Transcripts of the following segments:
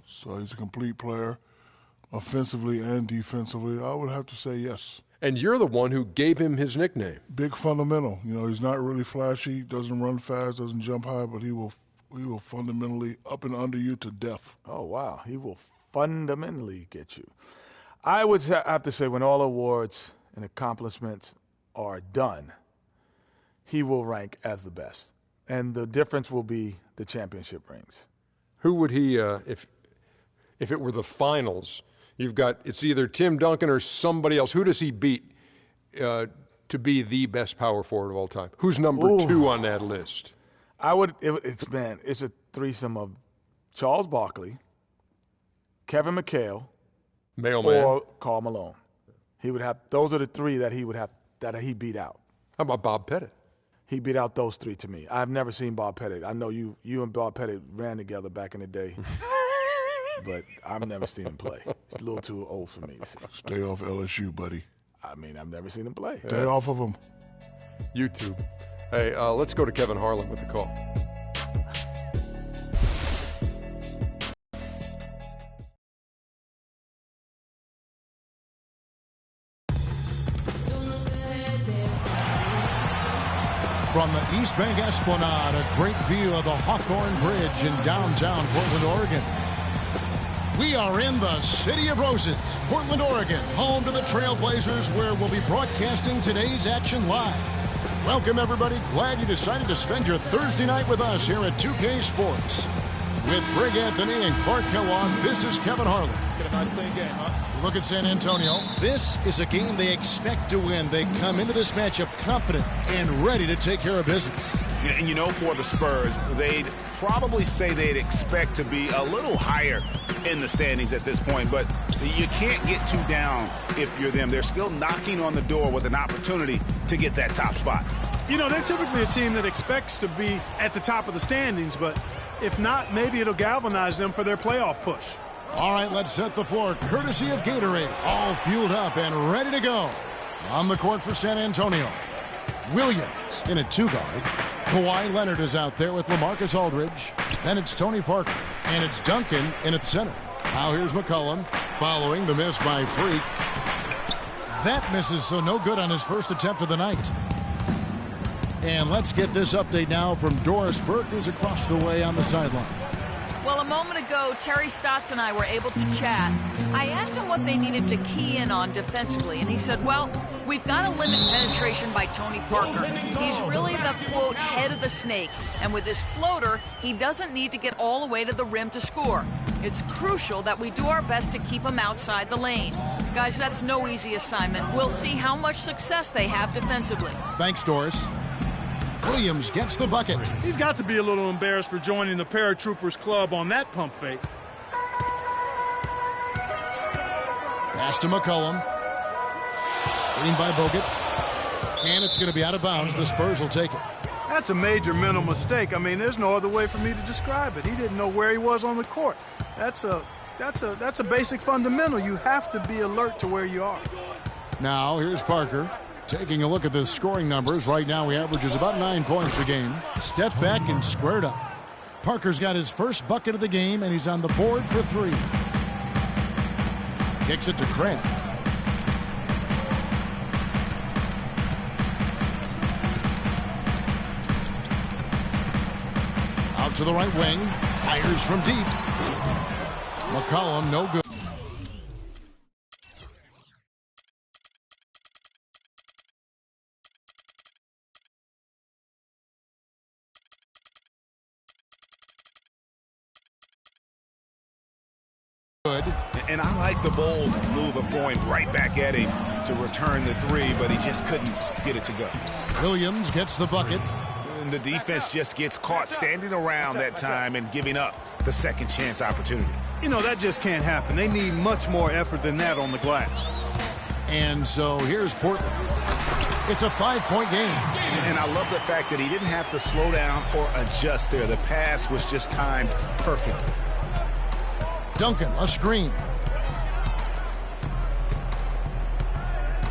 So he's a complete player, offensively and defensively. I would have to say yes. And you're the one who gave him his nickname. Big fundamental. He's not really flashy, doesn't run fast, doesn't jump high, but he will fundamentally up and under you to death. Oh, wow. He will fundamentally get you. I would have to say when all awards and accomplishments are done, he will rank as the best. And the difference will be the championship rings. Who would he, if it were the finals, it's either Tim Duncan or somebody else. Who does he beat to be the best power forward of all time? Who's number 2 on that list? It's a threesome of Charles Barkley, Kevin McHale, Mailman, or Karl Malone. Those are the 3 that he beat out. How about Bob Pettit? He beat out those 3 to me. I've never seen Bob Pettit. I know you and Bob Pettit ran together back in the day. But I've never seen him play. It's a little too old for me to see. Stay off LSU, buddy. I mean, I've never seen him play. Stay off of him. YouTube. Hey, let's go to Kevin Harlan with the call. From the East Bank Esplanade, a great view of the Hawthorne Bridge in downtown Portland, Oregon. We are in the City of Roses, Portland, Oregon, home to the Trailblazers, where we'll be broadcasting today's action live. Welcome, everybody. Glad you decided to spend your Thursday night with us here at 2K Sports. With Greg Anthony and Clark Kellogg, this is Kevin Harlan. Get a nice clean game, huh? Look at San Antonio. This is a game they expect to win. They come into this matchup confident and ready to take care of business. And for the Spurs, they'd probably say they'd expect to be a little higher in the standings at this point, but you can't get too down if you're them. They're still knocking on the door with an opportunity to get that top spot. They're typically a team that expects to be at the top of the standings, but if not, maybe it'll galvanize them for their playoff push. All right, let's set the floor, courtesy of Gatorade. All fueled up and ready to go. On the court for San Antonio, Williams in a 2-guard. Kawhi Leonard is out there with LaMarcus Aldridge. Then it's Tony Parker, and it's Duncan in at center. Now here's McCollum, following the miss by Freak. That misses, so no good on his first attempt of the night. And let's get this update now from Doris Burke, who's across the way on the sideline. Well, a moment ago, Terry Stotts and I were able to chat. I asked him what they needed to key in on defensively, and he said, well, we've got to limit penetration by Tony Parker. He's really the, quote, head of the snake, and with his floater, he doesn't need to get all the way to the rim to score. It's crucial that we do our best to keep him outside the lane. Guys, that's no easy assignment. We'll see how much success they have defensively. Thanks, Doris. Williams gets the bucket. He's got to be a little embarrassed for joining the Paratroopers Club on that pump fake. Pass to McCollum. Screen by Bogut. And it's going to be out of bounds. The Spurs will take it. That's a major mental mistake. I mean, there's no other way for me to describe it. He didn't know where he was on the court. That's a basic fundamental. You have to be alert to where you are. Now, here's Parker. Taking a look at the scoring numbers, right now he averages about 9 points a game. Step back and squared up. Parker's got his first bucket of the game, and he's on the board for 3. Kicks it to Crabb. Out to the right wing. Fires from deep. McCollum, no good. And I like the bold move of going right back at him to return the 3, but he just couldn't get it to go. Williams gets the bucket. And the defense just gets caught standing around that time and giving up the second chance opportunity. That just can't happen. They need much more effort than that on the glass. And so here's Portland. It's a 5-point game. And I love the fact that he didn't have to slow down or adjust there. The pass was just timed perfectly. Duncan, a screen.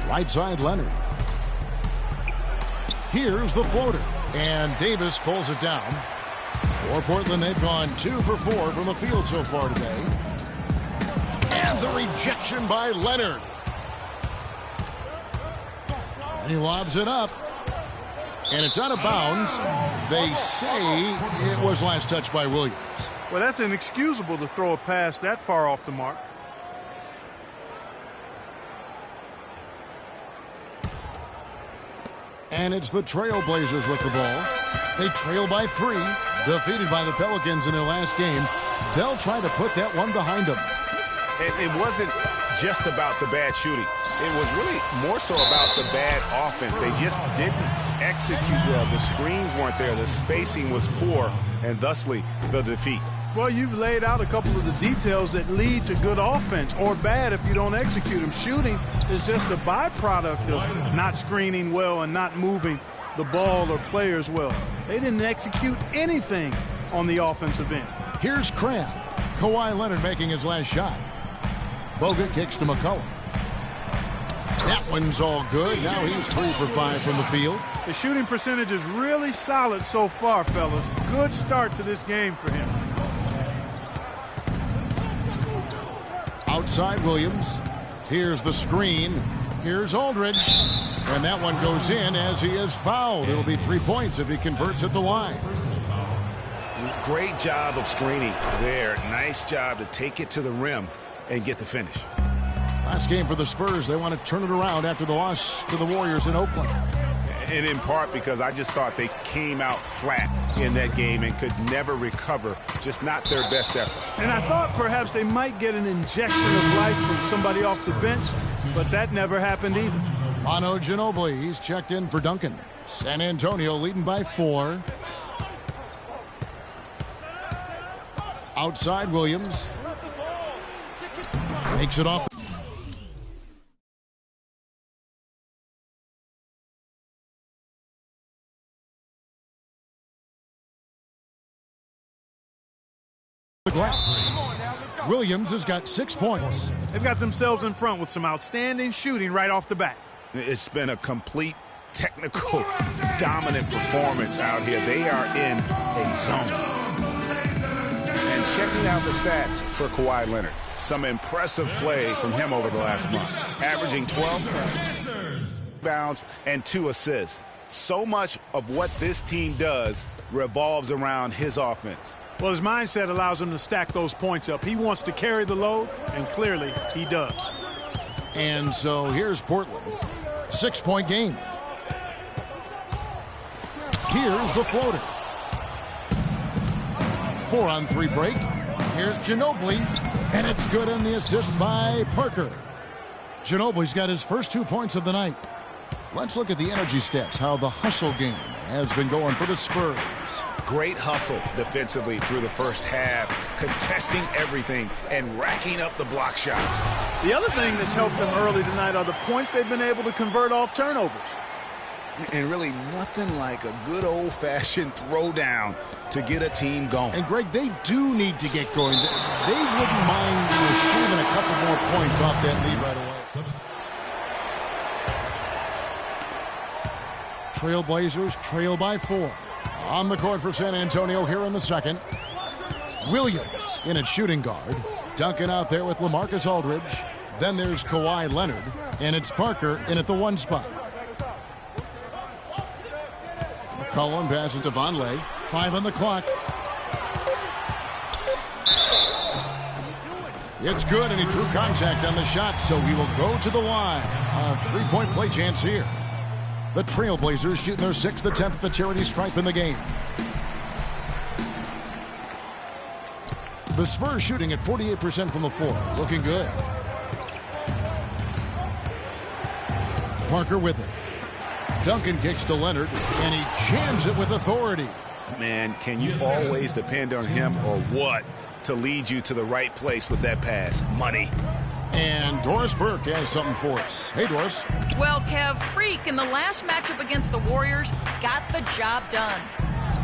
Right side, Leonard. Here's the floater. And Davis pulls it down. For Portland, they've gone 2 for 4 from the field so far today. And the rejection by Leonard. He lobs it up. And it's out of bounds. They say it was last touched by Williams. Well, that's inexcusable to throw a pass that far off the mark. And it's the Trailblazers with the ball. They trail by 3, defeated by the Pelicans in their last game. They'll try to put that one behind them. It wasn't just about the bad shooting. It was really more so about the bad offense. They just didn't execute well. The screens weren't there. The spacing was poor, and thusly the defeat. Well, you've laid out a couple of the details that lead to good offense, or bad if you don't execute them. Shooting is just a byproduct of not screening well and not moving the ball or players well. They didn't execute anything on the offensive end. Here's Crab. Kawhi Leonard making his last shot. Bogut kicks to McCollum. That one's all good. Now he's 3 for 5 from the field. The shooting percentage is really solid so far, fellas. Good start to this game for him. Outside Williams. Here's the screen. Here's Aldridge. And that one goes in as he is fouled. It'll be 3 points if he converts at the line. Great job of screening there. Nice job to take it to the rim and get the finish. Last game for the Spurs. They want to turn it around after the loss to the Warriors in Oakland. And in part because I just thought they came out flat in that game and could never recover. Just not their best effort. And I thought perhaps they might get an injection of life from somebody off the bench, but that never happened either. Manu Ginobili, he's checked in for Duncan. San Antonio leading by 4. Outside Williams. Makes it off. The glass. Williams has got 6 points. They've got themselves in front with some outstanding shooting right off the bat. It's been a complete technical dominant performance out here. They are in a zone. And checking out the stats for Kawhi Leonard. Some impressive play from him over the last month. Averaging 12 rebounds and 2 assists. So much of what this team does revolves around his offense. Well, his mindset allows him to stack those points up. He wants to carry the load, and clearly he does. And so here's Portland. 6-point game. Here's the floater. 4-on-3 break. Here's Ginobili. And it's good in the assist by Parker. Ginobili's got his first 2 points of the night. Let's look at the energy stats, how the hustle game has been going for the Spurs. Great hustle defensively through the first half, contesting everything and racking up the block shots. The other thing that's helped them early tonight are the points they've been able to convert off turnovers. And really nothing like a good old-fashioned throwdown to get a team going. And, Greg, they do need to get going. They wouldn't mind receiving a couple more points off that lead right away. Trailblazers trail by 4. On the court for San Antonio here in the second. Williams in at shooting guard. Duncan out there with LaMarcus Aldridge. Then there's Kawhi Leonard. And it's Parker in at the 1 spot. McCollum passes to Vonleh. 5 on the clock. It's good, and he drew contact on the shot, so he will go to the line. A 3-point play chance here. The Trailblazers shooting their 6th attempt at the charity stripe in the game. The Spurs shooting at 48% from the floor. Looking good. Parker with it. Duncan kicks to Leonard, and he jams it with authority. Man, can you always depend on him or what to lead you to the right place with that pass? Money. And Doris Burke has something for us. Hey, Doris. Well, Kev, Freak in the last matchup against the Warriors got the job done.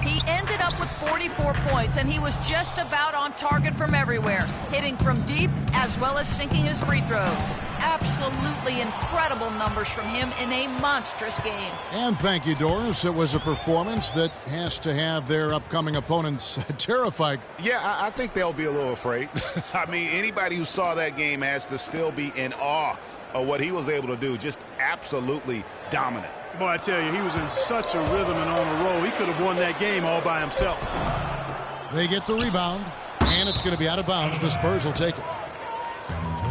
He ended up with 44 points, and he was just about on target from everywhere, hitting from deep as well as sinking his free throws. Absolutely incredible numbers from him in a monstrous game. And thank you, Doris. It was a performance that has to have their upcoming opponents terrified. Yeah, I think they'll be a little afraid. I mean, anybody who saw that game has to still be in awe of what he was able to do. Just absolutely dominant. Boy, I tell you, he was in such a rhythm and on a roll. He could have won that game all by himself. They get the rebound, and it's going to be out of bounds. The Spurs will take it.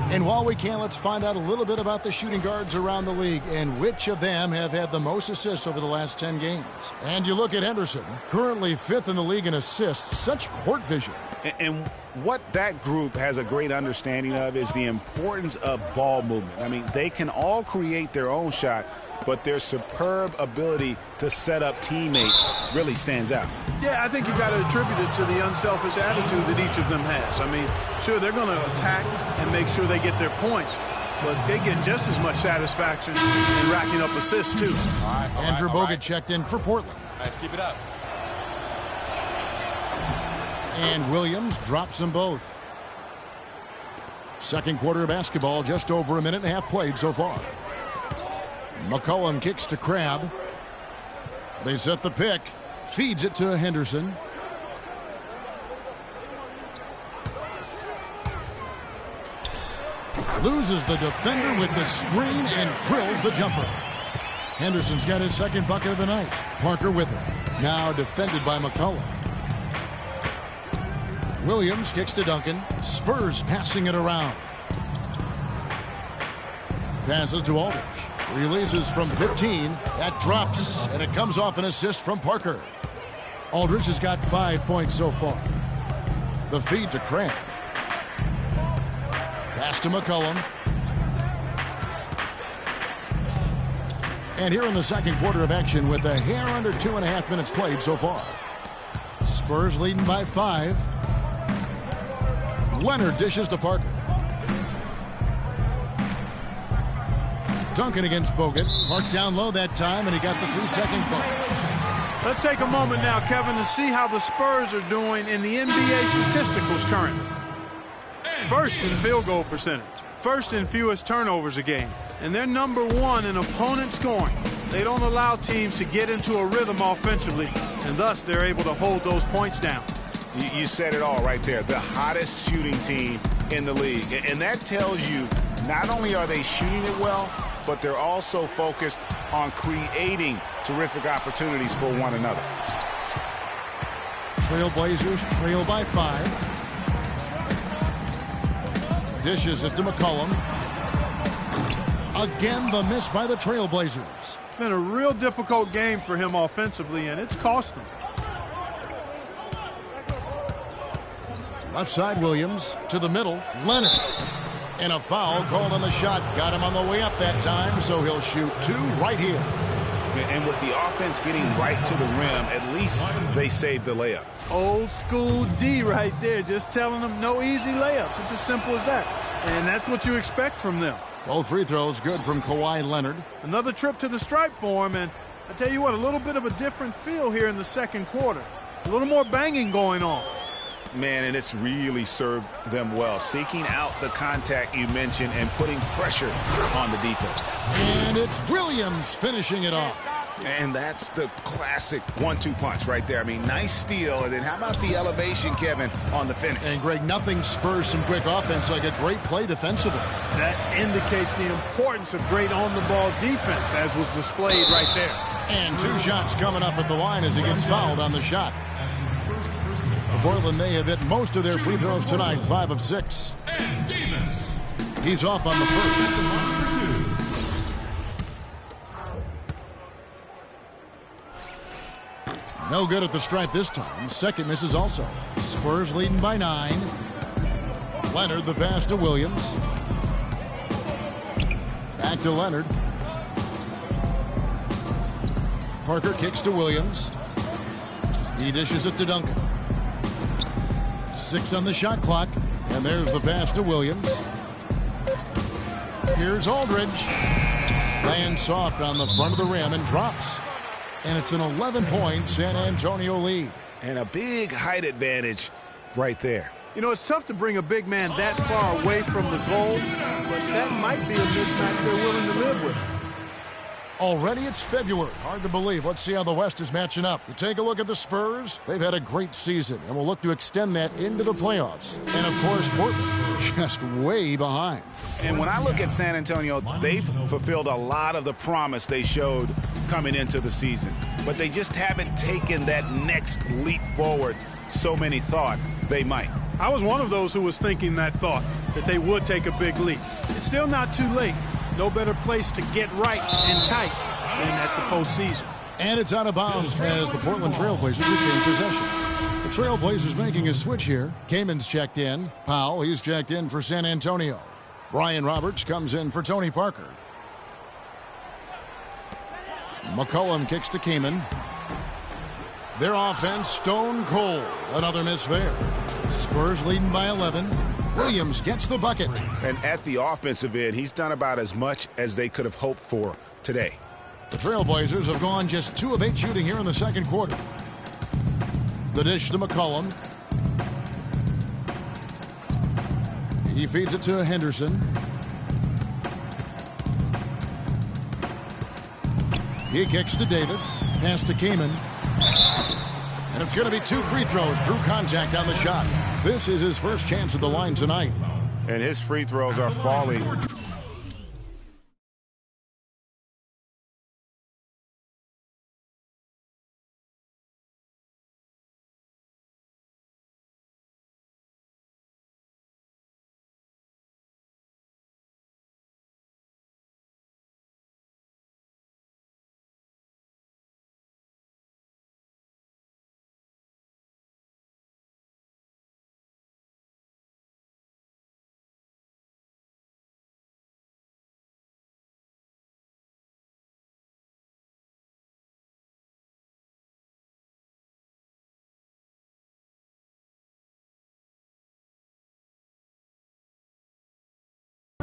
And while we can, let's find out a little bit about the shooting guards around the league and which of them have had the most assists over the last 10 games. And you look at Henderson, currently 5th in the league in assists. Such court vision. And what that group has a great understanding of is the importance of ball movement. I mean, they can all create their own shot, but their superb ability to set up teammates really stands out. Yeah, I think you've got to attribute it to the unselfish attitude that each of them has. I mean, sure, they're going to attack and make sure they get their points, but they get just as much satisfaction in racking up assists, too. Andrew Bogut checked in for Portland. Nice, keep it up. And Williams drops them both. Second quarter of basketball, just over a minute and a half played so far. McCollum kicks to Crabbe. They set the pick. Feeds it to Henderson. Loses the defender with the screen and drills the jumper. Henderson's got his second bucket of the night. Parker with him. Now defended by McCollum. Williams kicks to Duncan. Spurs passing it around. Passes to Aldridge. Releases from 15. That drops, and it comes off an assist from Parker. Aldridge has got 5 points so far. The feed to Crabbe. Pass to McCollum. And here in the second quarter of action with a hair under 2.5 minutes played so far. Spurs leading by 5. Leonard dishes to Parker. Duncan against Bogut. Marked down low that time, and he got the 3-second call. Let's take a moment now, Kevin, to see how the Spurs are doing in the NBA statisticals currently. First in field goal percentage. First in fewest turnovers a game. And they're number 1 in opponent scoring. They don't allow teams to get into a rhythm offensively, and thus they're able to hold those points down. You said it all right there. The hottest shooting team in the league. And that tells you not only are they shooting it well, but they're also focused on creating terrific opportunities for one another. Trailblazers trail by 5. Dishes it to McCollum. Again, the miss by the Trailblazers. It's been a real difficult game for him offensively, and it's cost him. Left side, Williams to the middle. Leonard. And a foul called on the shot. Got him on the way up that time, so he'll shoot 2 right here. And with the offense getting right to the rim, at least they saved the layup. Old school D right there, just telling them no easy layups. It's as simple as that. And that's what you expect from them. Both free throws good from Kawhi Leonard. Another trip to the stripe for him, and I tell you what, a little bit of a different feel here in the second quarter. A little more banging going on. Man, and it's really served them well. Seeking out the contact you mentioned and putting pressure on the defense. And it's Williams finishing it off. And that's the classic 1-2 punch right there. I mean, nice steal. And then how about the elevation, Kevin, on the finish? And, Greg, nothing spurs some quick offense like a great play defensively. That indicates the importance of great on-the-ball defense, as was displayed right there. And 2 shots coming up at the line as he gets fouled on the shot. Portland, they have hit most of their free throws tonight, 5 of 6. He's off on the first. No good at the stripe this time. Second misses also. Spurs leading by 9. Leonard, the pass to Williams. Back to Leonard. Parker kicks to Williams. He dishes it to Duncan. 6 on the shot clock, and there's the pass to Williams. Here's Aldridge. Lands soft on the front of the rim and drops. and it's an 11-point San Antonio lead. And a big height advantage right there. You know, it's tough to bring a big man that far away from the goal, but that might be a mismatch they're willing to live with. Already it's February. Hard to believe. Let's see how the West is matching up. You take a look at the Spurs. They've had a great season, and will look to extend that into the playoffs. And, of course, Portland just way behind. And when I look at San Antonio, they've fulfilled a lot of the promise they showed coming into the season. But they just haven't taken that next leap forward so many thought they might. I was one of those who was thinking that thought, that they would take a big leap. It's still not too late. No better place to get right and tight than at the postseason. And it's out of bounds as the Portland Trailblazers retain possession. The Trailblazers making a switch here. Kamen's checked in. Powell, he's checked in for San Antonio. Brian Roberts comes in for Tony Parker. McCollum kicks to Kaman. Their offense stone cold. Another miss there. Spurs leading by 11. Williams gets the bucket. And at the offensive end, he's done about as much as they could have hoped for today. The Trailblazers have gone just 2 of 8 shooting here in the second quarter. The dish to McCollum. He feeds it to Henderson. He kicks to Davis. Pass to Kaman. And it's going to be 2 free throws. Drew contact on the shot. This is his first chance at the line tonight. And his free throws are falling.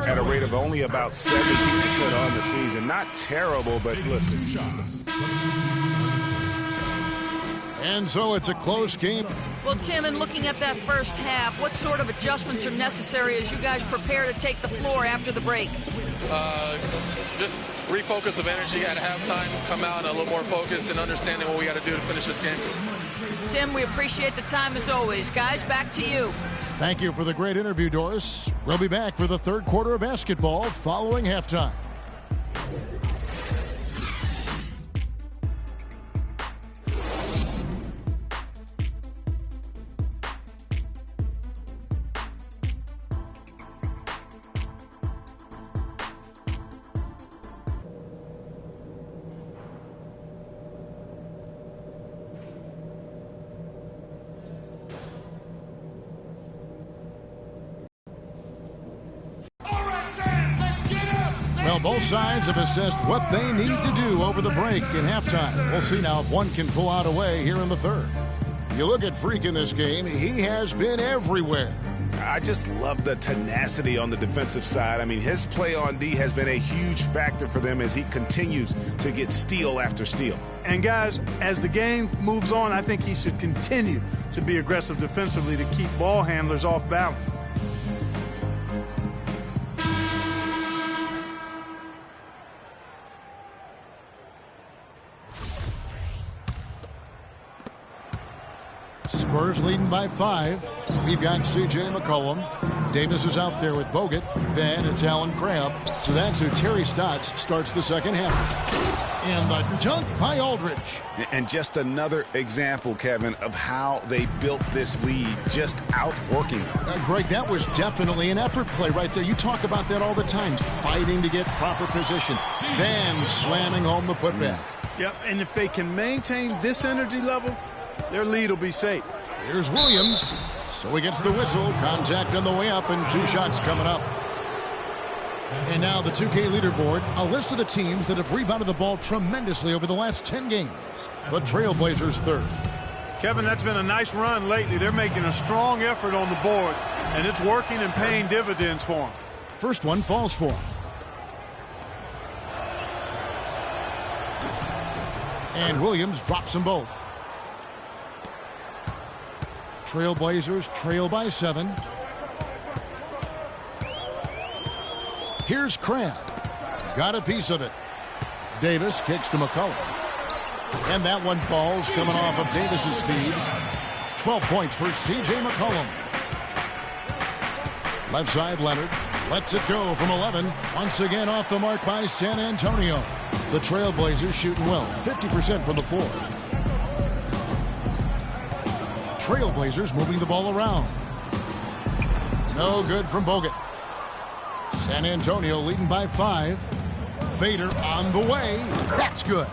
At a rate of only about 17% on the season. Not terrible, but listen. And so it's a close game. Well, Tim, in looking at that first half, what sort of adjustments are necessary as you guys prepare to take the floor after the break? Just refocus of energy at halftime, come out a little more focused and understanding what we got to do to finish this game. Tim, we appreciate the time as always. Guys, back to you. Thank you for the great interview, Doris. We'll be back for the third quarter of basketball following halftime. Well, both sides have assessed what they need to do over the break in halftime. We'll see now if one can pull out a way here in the third. You look at Freak in this game, he has been everywhere. I just love the tenacity on the defensive side. I mean, his play on D has been a huge factor for them as he continues to get steal after steal. And guys, as the game moves on, I think he should continue to be aggressive defensively to keep ball handlers off balance. Spurs leading by 5. We've got C.J. McCollum. Davis is out there with Bogut. Then it's Alan Crabb. So that's who Terry Stotts starts the second half. And the dunk by Aldridge. And just another example, Kevin, of how they built this lead, just outworking them. Greg, that was definitely an effort play right there. You talk about that all the time, fighting to get proper position. Then slamming home the putback. Yep, and if they can maintain this energy level, their lead will be safe. Here's Williams. So he gets the whistle. Contact on the way up and 2 shots coming up. And now the 2K leaderboard, a list of the teams that have rebounded the ball tremendously over the last 10 games. The Trailblazers third. Kevin, that's been a nice run lately. They're making a strong effort on the board, and it's working and paying dividends for them. First one falls for him. And Williams drops them both. Trailblazers trail by 7. Here's Crabb. Got a piece of it. Davis kicks to McCollum. And that one falls, coming off of Davis's speed. 12 points for C.J. McCollum. Left side, Leonard lets it go from 11. Once again off the mark by San Antonio. The Trailblazers shooting well, 50% from the floor. Trailblazers moving the ball around. No good from Bogut. San Antonio leading by 5. Fader on the way. That's good.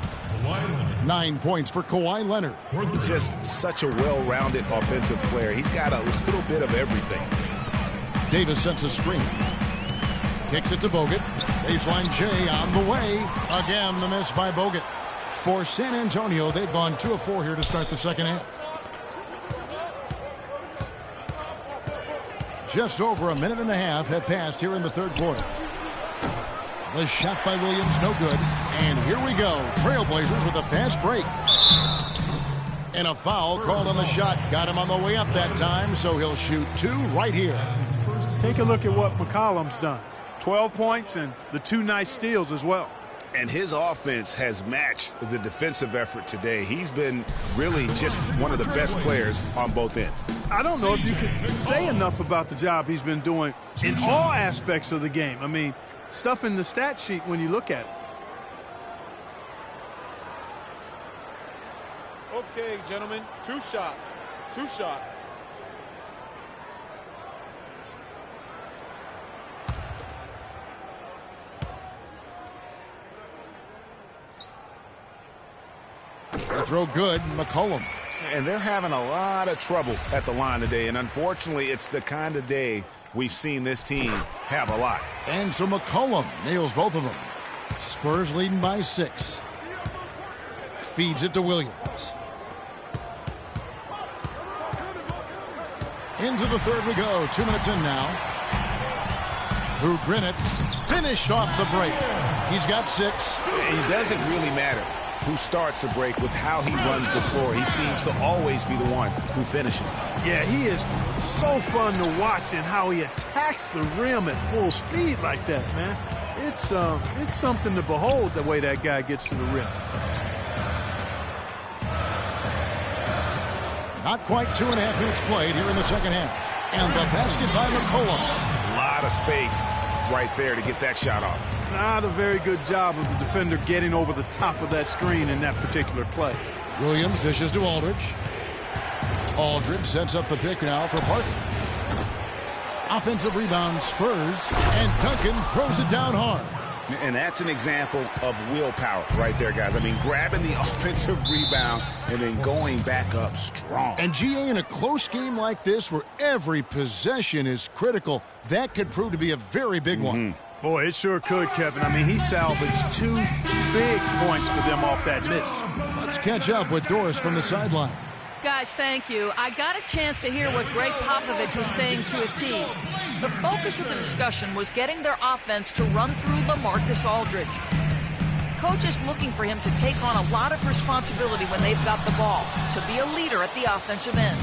9 points for Kawhi Leonard. Just such a well-rounded offensive player. He's got a little bit of everything. Davis sets a screen. Kicks it to Bogut. Baseline J on the way. Again, the miss by Bogut. For San Antonio, they've gone 2 of 4 here to start the second half. Just over a minute and a half have passed here in the third quarter. The shot by Williams, no good. And here we go. Trailblazers with a fast break. And a foul called on the shot. Got him on the way up that time, so he'll shoot 2 right here. Take a look at what McCollum's done. 12 points and the 2 nice steals as well. And his offense has matched the defensive effort today. He's been really just one of the best players on both ends. I don't know if you can say enough about the job he's been doing in all aspects of the game. I mean, stuff in the stat sheet when you look at it. Okay, gentlemen, 2 shots. 2 shots. The throw good, McCollum. And they're having a lot of trouble at the line today. And unfortunately, it's the kind of day we've seen this team have a lot. And so McCollum nails both of them. Spurs leading by 6. Feeds it to Williams. Into the third we go. 2 minutes in now. Who Grinitz finished off the break. He's got 6. It doesn't really matter who starts the break with how he runs the floor. He seems to always be the one who finishes. Yeah, he is so fun to watch and how he attacks the rim at full speed like that, man. It's something to behold the way that guy gets to the rim. Not quite 2.5 minutes played here in the second half. And the basket by McCollum. A lot of space right there to get that shot off. Not a very good job of the defender getting over the top of that screen in that particular play. Williams dishes to Aldridge. Aldridge sets up the pick now for Parker. Offensive rebound, Spurs, and Duncan throws it down hard. And that's an example of willpower right there, guys. I mean, grabbing the offensive rebound and then going back up strong. And GA, in a close game like this where every possession is critical, that could prove to be a very big one. Boy, it sure could, Kevin. I mean, he salvaged 2 big points for them off that miss. Let's catch up with Doris from the sideline. Guys, thank you. I got a chance to hear what Greg Popovich was saying to his team. The focus of the discussion was getting their offense to run through LaMarcus Aldridge. Coach is looking for him to take on a lot of responsibility when they've got the ball, to be a leader at the offensive end.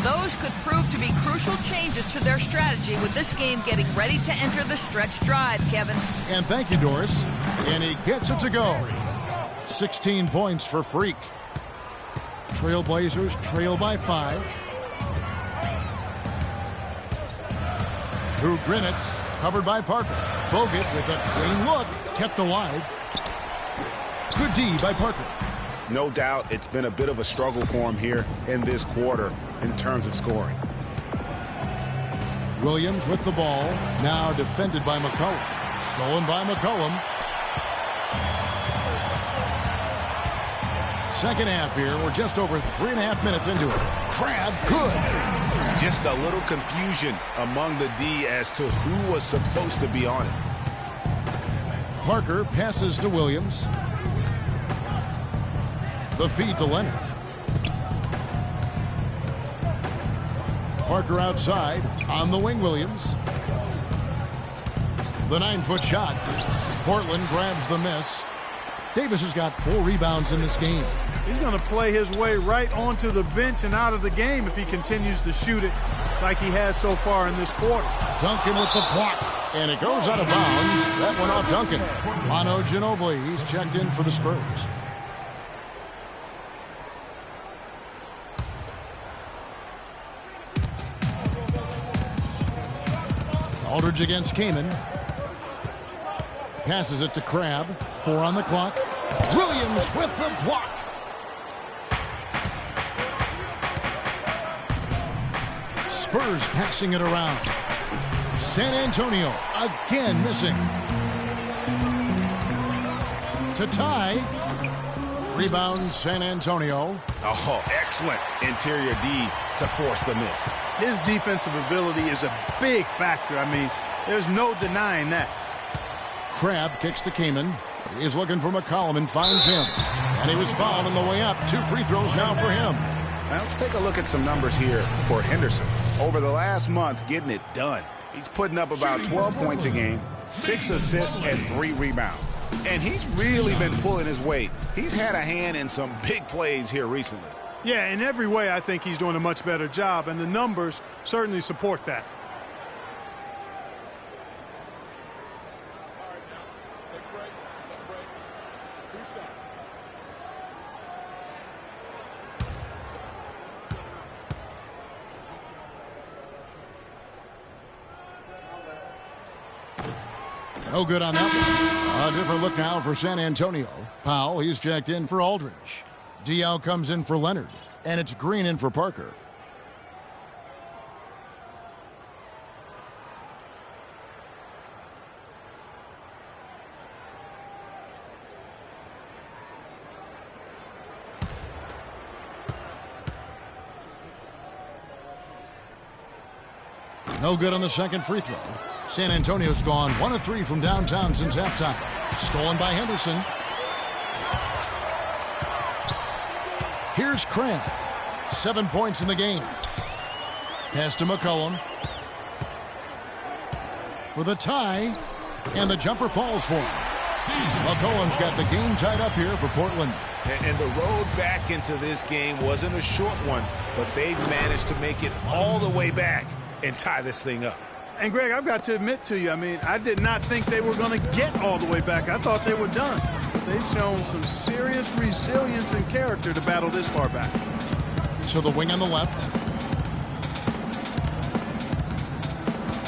Those could prove to be crucial changes to their strategy with this game getting ready to enter the stretch drive, Kevin. And thank you, Doris. And he gets it to go. 16 points for Freak. Trailblazers trail by 5. Who Grinitz, covered by Parker. Bogut with a clean look, kept alive. Good D by Parker. No doubt it's been a bit of a struggle for him here in this quarter in terms of scoring. Williams with the ball, now defended by McCollum. Stolen by McCollum. Second half here, we're just over 3.5 minutes into it. Crabb good. Just a little confusion among the D as to who was supposed to be on it. Parker passes to Williams. The feed to Leonard. Parker outside, on the wing, Williams. The 9-foot shot. Portland grabs the miss. Davis has got 4 rebounds in this game. He's going to play his way right onto the bench and out of the game if he continues to shoot it like he has so far in this quarter. Duncan with the block, and it goes out of bounds. That went off Duncan. Manu Ginobili, he's checked in for the Spurs. Aldridge against Kaman. Passes it to Crabbe. 4 on the clock. Williams with the block. Spurs passing it around. San Antonio again missing. To tie. Rebound San Antonio. Oh, excellent interior D to force the miss. His defensive ability is a big factor. I mean, there's no denying that. Crabbe kicks to Kaman. He's looking for McCollum and finds him. And he was fouled on the way up. 2 free throws now for him. Now let's take a look at some numbers here for Henderson. Over the last month, getting it done. He's putting up about 12 points a game, 6 assists, and 3 rebounds. And he's really been pulling his weight. He's had a hand in some big plays here recently. Yeah, in every way, I think he's doing a much better job, and the numbers certainly support that. No good on that one. A different look now for San Antonio. Powell, he's checked in for Aldridge. Diaw comes in for Leonard. And it's Green in for Parker. No good on the second free throw. San Antonio's gone 1 of 3 from downtown since halftime. Stolen by Henderson. Here's Crabbe. 7 points in the game. Pass to McCollum. For the tie. And the jumper falls for him. McCollum's got the game tied up here for Portland. And the road back into this game wasn't a short one, but they managed to make it all the way back and tie this thing up. And, Greg, I've got to admit to you, I mean, I did not think they were going to get all the way back. I thought they were done. They've shown some serious resilience and character to battle this far back. So the wing on the left.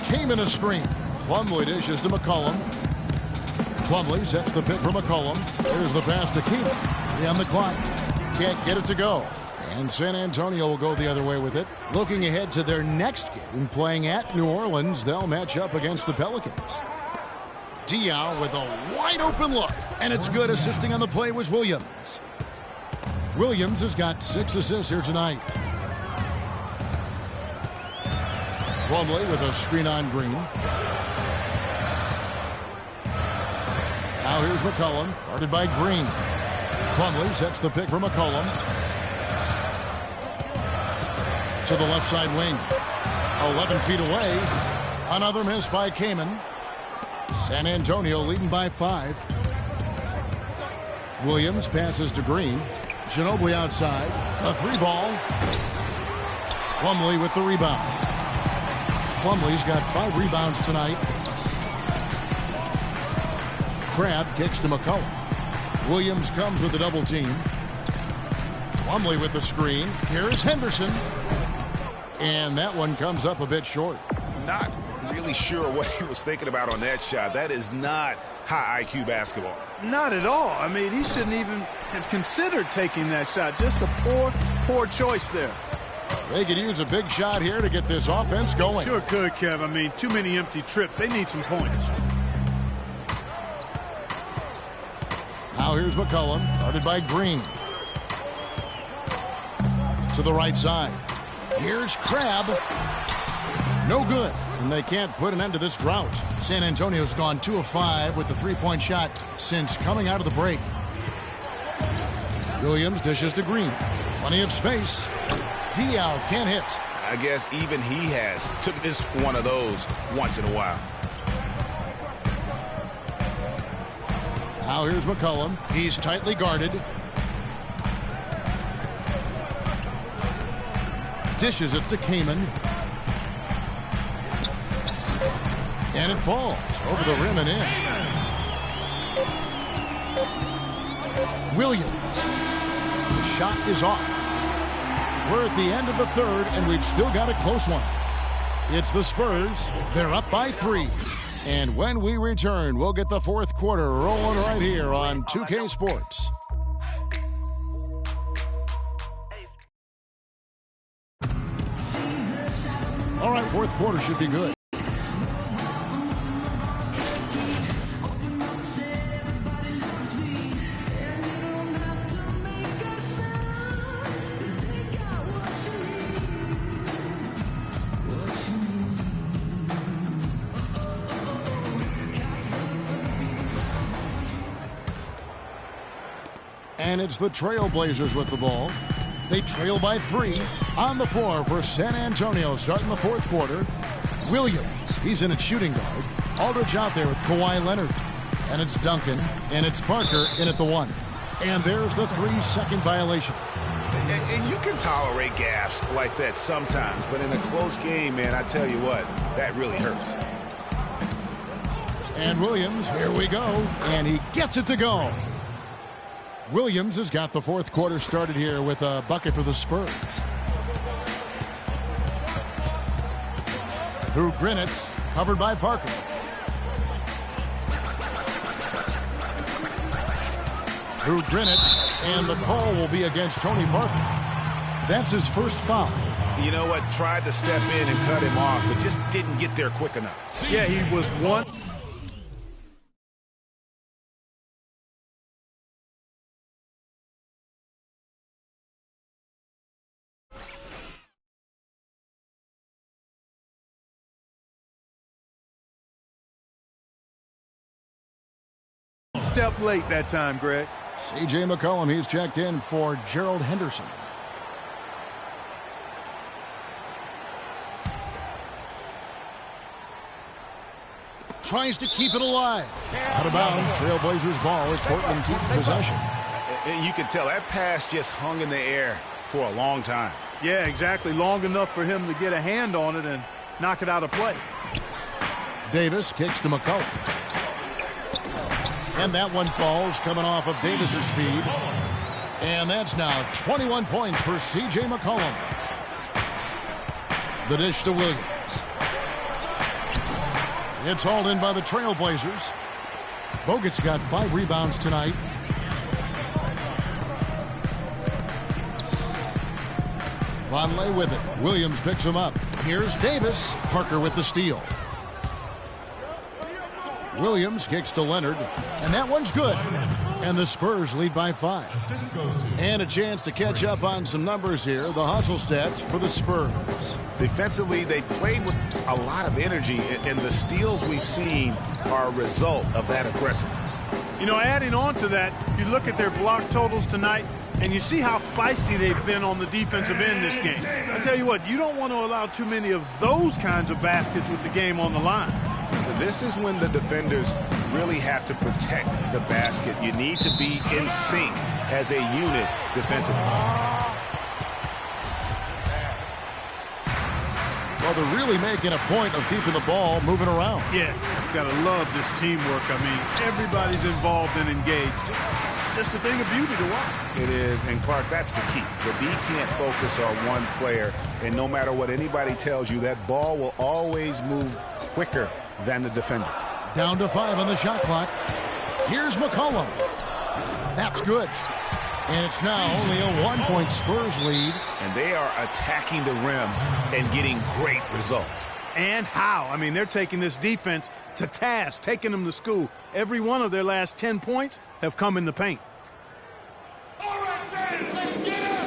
Came in a screen. Plumlee dishes to McCollum. Plumlee sets the pick for McCollum. There's the pass to Keenan. 3 on the clock. Can't get it to go. And San Antonio will go the other way with it. Looking ahead to their next game, playing at New Orleans, they'll match up against the Pelicans. Diaw with a wide open look. And it's good. Assisting on the play was Williams. Williams has got 6 assists here tonight. Plumlee with a screen on Green. Now here's McCollum, guarded by Green. Plumlee sets the pick for McCollum. To the left side wing. 11 feet away. Another miss by Kaman. San Antonio leading by 5. Williams passes to Green. Ginobili outside. A 3-ball. Plumlee with the rebound. Plumlee's got 5 rebounds tonight. Crabbe kicks to McCollum. Williams comes with a double team. Plumlee with the screen. Here is Henderson. And that one comes up a bit short. Not really sure what he was thinking about on that shot. That is not high IQ basketball. Not at all. I mean, he shouldn't even have considered taking that shot. Just a poor choice there. They could use a big shot here to get this offense going. Sure could, Kev. I mean, too many empty trips. They need some points. Now here's McCollum, guarded by Green. To the right side. Here's Crabbe. No good. And they can't put an end to this drought. San Antonio's gone 2 of 5 with the 3-point shot since coming out of the break. Williams dishes to Green. Plenty of space. Diaw can't hit. I guess even he has to miss one of those once in a while. Now here's McCollum. He's tightly guarded. Dishes it to Kamen. And it falls over the rim and in. Williams. The shot is off. We're at the end of the third, and we've still got a close one. It's the Spurs. They're up by 3. And when we return, we'll get the fourth quarter rolling right here on 2K Sports. All right, fourth quarter should be good. And it's the Trailblazers with the ball. They trail by 3 on the floor for San Antonio starting the fourth quarter. Williams, he's in at shooting guard. Aldridge out there with Kawhi Leonard. And it's Duncan, and it's Parker in at the 1. And there's the 3-second violation. And you can tolerate gaffes like that sometimes, but in a close game, man, I tell you what, that really hurts. And Williams, here we go, and he gets it to go. Williams has got the fourth quarter started here with a bucket for the Spurs. Through Grinitz, covered by Parker. Through Grinitz, and the call will be against Tony Parker. That's his first foul. You know what? Tried to step in and cut him off, but just didn't get there quick enough. Yeah, he was one. Step late that time, Greg. C.J. McCollum, he's checked in for Gerald Henderson. Tries to keep it alive. Out of bounds, Trailblazers ball as Portland keeps possession. You can tell that pass just hung in the air for a long time. Yeah, exactly. Long enough for him to get a hand on it and knock it out of play. Davis kicks to McCollum. And that one falls coming off of Davis's speed. And that's now 21 points for C.J. McCollum. The dish to Williams. It's hauled in by the Trailblazers. Bogut's got 5 rebounds tonight. Vonleh with it. Williams picks him up. Here's Davis. Parker with the steal. Williams kicks to Leonard, and that one's good. And the Spurs lead by 5. And a chance to catch up on some numbers here. The hustle stats for the Spurs. Defensively, they played with a lot of energy, and the steals we've seen are a result of that aggressiveness. You know, adding on to that, you look at their block totals tonight, and you see how feisty they've been on the defensive end this game. I tell you what, you don't want to allow too many of those kinds of baskets with the game on the line. This is when the defenders really have to protect the basket. You need to be in sync as a unit defensively. Well, they're really making a point of keeping the ball moving around. Yeah, you've got to love this teamwork. I mean, everybody's involved and engaged. Just a thing of beauty to watch. It is, and Clark, that's the key. The D can't focus on one player, and no matter what anybody tells you, that ball will always move quicker than the defender. Down to 5 on the shot clock. Here's McCollum. That's good. And it's now only a 1-point Spurs lead. And they are attacking the rim and getting great results. And how? I mean, they're taking this defense to task, taking them to school. Every one of their last 10 points have come in the paint. All right, then, let's get up.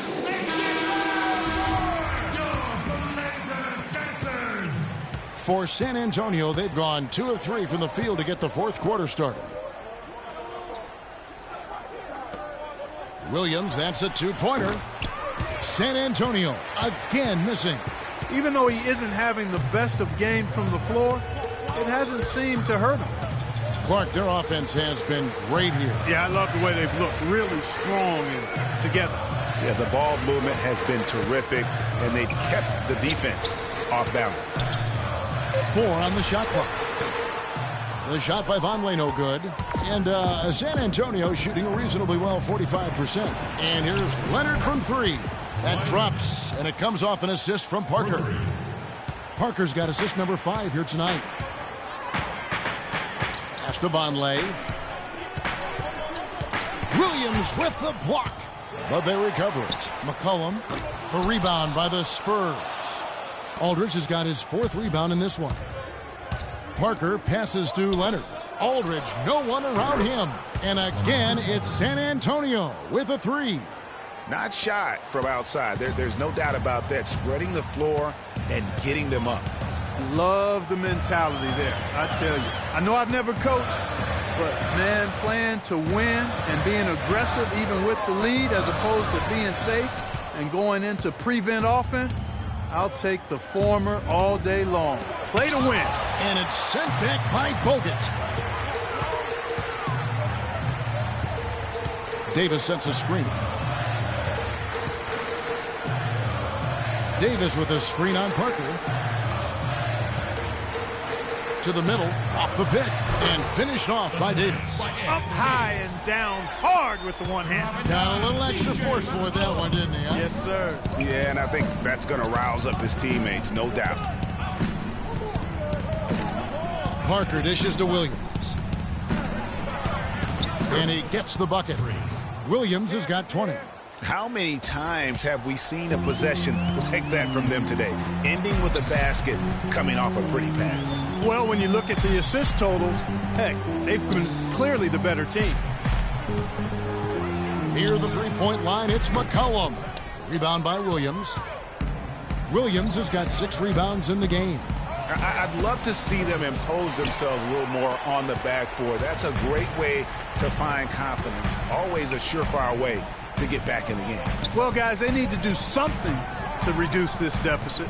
For San Antonio, they've gone 2 of 3 from the field to get the fourth quarter started. Williams, that's a 2-pointer. San Antonio again missing. Even though he isn't having the best of games from the floor, it hasn't seemed to hurt him. Clark, their offense has been great here. Yeah, I love the way they've looked really strong and together. Yeah, the ball movement has been terrific, and they've kept the defense off balance. 4 on the shot clock. The shot by Vonleh, no good. And San Antonio shooting reasonably well, 45%. And here's Leonard from 3. That drops, and it comes off an assist from Parker. Parker's got assist number 5 here tonight. Pass to Vonleh. Williams with the block, but they recover it. McCollum, a rebound by the Spurs. Aldridge has got his 4th rebound in this one. Parker passes to Leonard. Aldridge, no one around him. And again, it's San Antonio with a 3. Not shy from outside. There's no doubt about that. Spreading the floor and getting them up. Love the mentality there, I tell you. I know I've never coached, but, man, playing to win and being aggressive even with the lead as opposed to being safe and going into prevent offense, I'll take the former all day long. Play to win. And it's sent back by Bogut. Davis sets a screen. Davis with a screen on Parker. To the middle, off the pick, and finished off by Davis. Up high and down hard with the one hand. Got a little extra forceful with that one, didn't he? Huh? Yes, sir. Yeah, and I think that's going to rouse up his teammates, no doubt. Parker dishes to Williams. And he gets the bucket. Williams has got 20. How many times have we seen a possession like that from them today, ending with a basket coming off a pretty pass? Well, when you look at the assist totals, heck, they've been clearly the better team. Near the three-point line, it's McCollum. Rebound by Williams. Williams has got 6 rebounds in the game. I'd love to see them impose themselves a little more on the backboard. That's a great way to find confidence. Always a surefire way to get back in the game. Well, guys, they need to do something to reduce this deficit.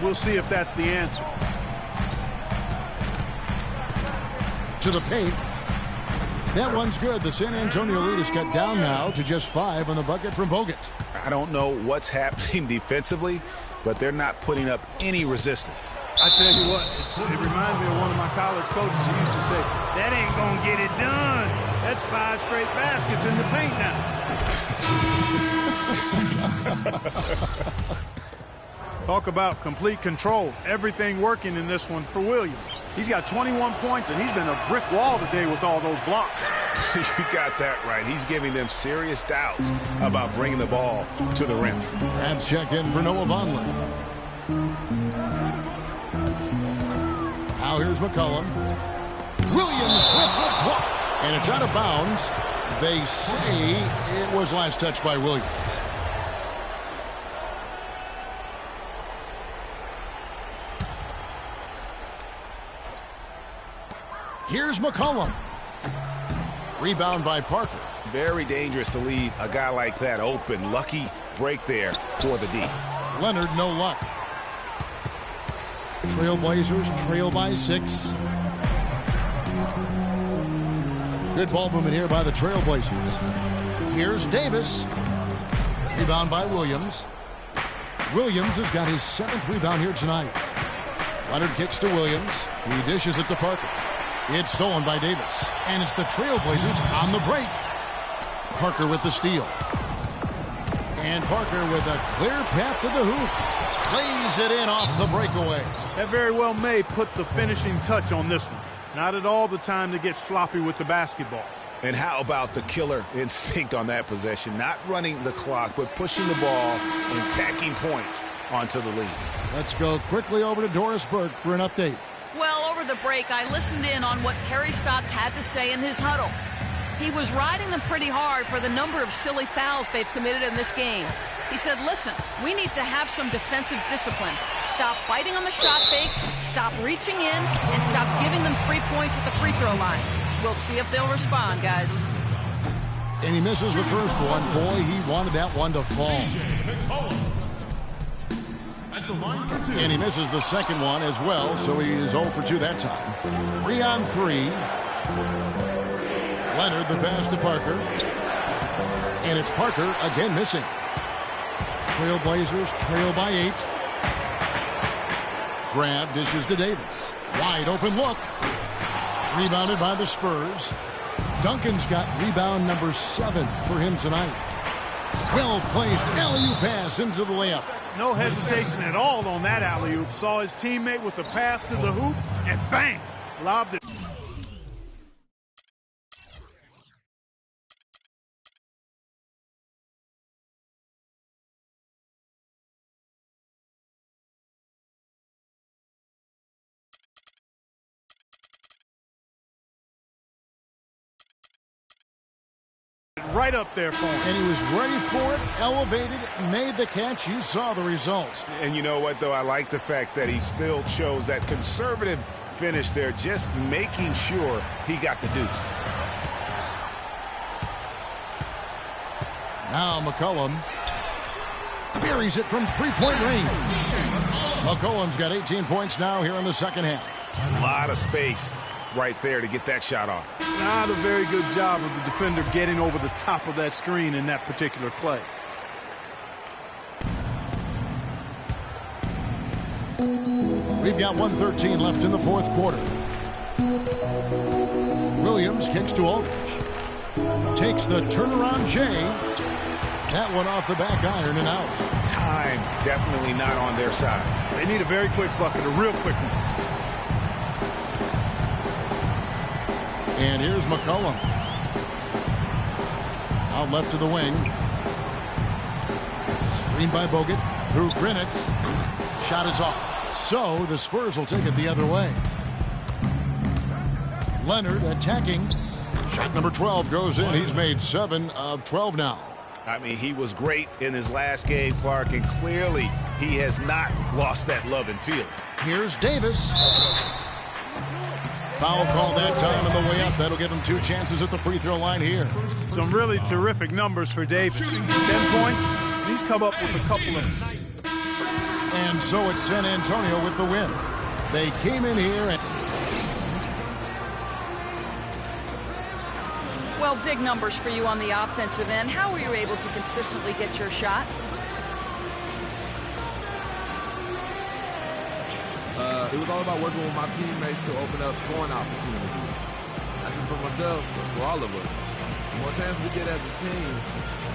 We'll see if that's the answer. To the paint. That one's good. The San Antonio lead is cut down now to just 5 on the bucket from Bogut. I don't know what's happening defensively, but they're not putting up any resistance. I tell you what, it reminds me of one of my college coaches who used to say, that ain't going to get it done. That's 5 straight baskets in the paint now. Talk about complete control. Everything working in this one for Williams. He's got 21 points, and he's been a brick wall today with all those blocks. You got that right. He's giving them serious doubts about bringing the ball to the rim. Grabs checked in for Noah Vonleh. Now here's McCollum. Williams with the block. And it's out of bounds. They say it was last touched by Williams. Here's McCollum. Rebound by Parker. Very dangerous to leave a guy like that open. Lucky break there for the D. Leonard, no luck. Trailblazers trail by 6. Good ball movement here by the Trailblazers. Here's Davis. Rebound by Williams. Williams has got his 7th rebound here tonight. Leonard kicks to Williams. He dishes it to Parker. It's stolen by Davis. And it's the Trailblazers on the break. Parker with the steal. And Parker with a clear path to the hoop. Plays it in off the breakaway. That very well may put the finishing touch on this one. Not at all the time to get sloppy with the basketball. And how about the killer instinct on that possession? Not running the clock, but pushing the ball and tacking points onto the lead. Let's go quickly over to Doris Burke for an update. Well, over the break, I listened in on what Terry Stotts had to say in his huddle. He was riding them pretty hard for the number of silly fouls they've committed in this game. He said, listen, we need to have some defensive discipline. Stop biting on the shot fakes, stop reaching in, and stop giving them free points at the free throw line. We'll see if they'll respond, guys. And he misses the first one. Boy, he wanted that one to fall. And he misses the second one as well, so he is 0 for 2 that time. 3 on 3. Leonard, the pass to Parker. And it's Parker again missing. Trailblazers trail by 8. Grab dishes to Davis. Wide open look. Rebounded by the Spurs. Duncan's got rebound number 7 for him tonight. Well placed alley-oop pass into the layup. No hesitation at all on that alley-oop. Saw his teammate with the pass to the hoop, and bang, lobbed it. Right up there for him. And he was ready for it, elevated, made the catch. You saw the result. And you know what, though? I like the fact that he still chose that conservative finish there, just making sure he got the deuce. Now McCollum buries it from three-point range. McCollum's got 18 points now here in the second half. A lot of space right there to get that shot off. Not a very good job of the defender getting over the top of that screen in that particular play. We've got 1:13 left in the fourth quarter. Williams kicks to Aldridge. Takes the turnaround J. That one off the back iron and out. Time definitely not on their side. They need a very quick bucket, a real quick one. And here's McCollum. Out left to the wing. Screen by Bogut. Through Grinitz. Shot is off. So the Spurs will take it the other way. Leonard attacking. Shot number 12 goes in. He's made 7 of 12 now. I mean, he was great in his last game, Clark, and clearly he has not lost that love and feeling. Here's Davis. Foul call that time on the way up. That'll give him 2 chances at the free throw line here. Some really terrific numbers for Davis. 10 points. He's come up with a couple of. And so it's San Antonio with the win. They came in here and... Well, big numbers for you on the offensive end. How were you able to consistently get your shot? It was all about working with my teammates to open up scoring opportunities. Not just for myself, but for all of us. The more chances we get as a team,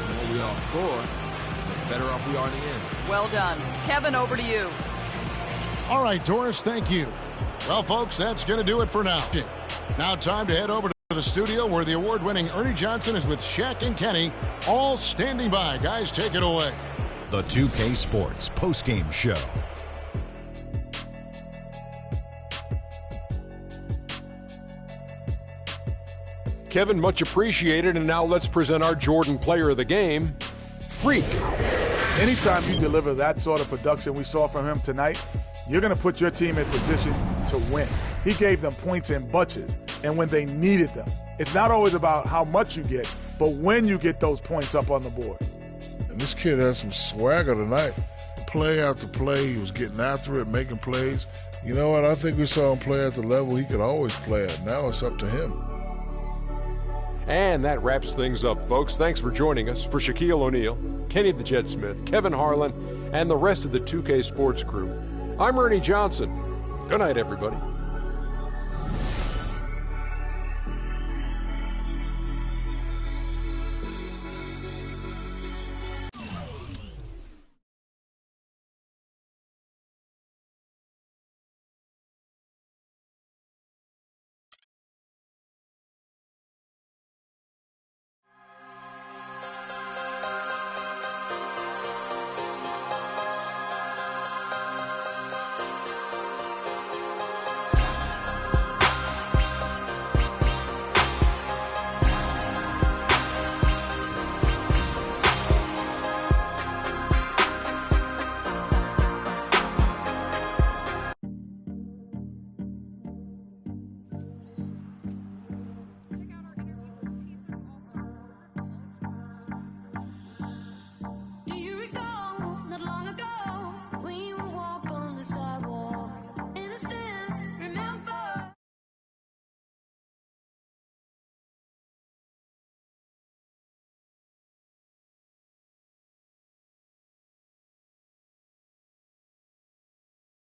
the more we all score, the better off we are in the end. Well done. Kevin, over to you. All right, Doris, thank you. Well, folks, that's going to do it for now. Now time to head over to the studio where the award-winning Ernie Johnson is with Shaq and Kenny, all standing by. Guys, take it away. The 2K Sports postgame show. Kevin, much appreciated. And now let's present our Jordan Player of the Game, Freak. Anytime you deliver that sort of production we saw from him tonight, you're going to put your team in position to win. He gave them points in bunches, and when they needed them. It's not always about how much you get, but when you get those points up on the board. And this kid has some swagger tonight. Play after play, he was getting after it, making plays. You know what? I think we saw him play at the level he could always play at. Now it's up to him. And that wraps things up, folks. Thanks for joining us. For Shaquille O'Neal, Kenny the Jet Smith, Kevin Harlan, and the rest of the 2K Sports crew, I'm Ernie Johnson. Good night, everybody.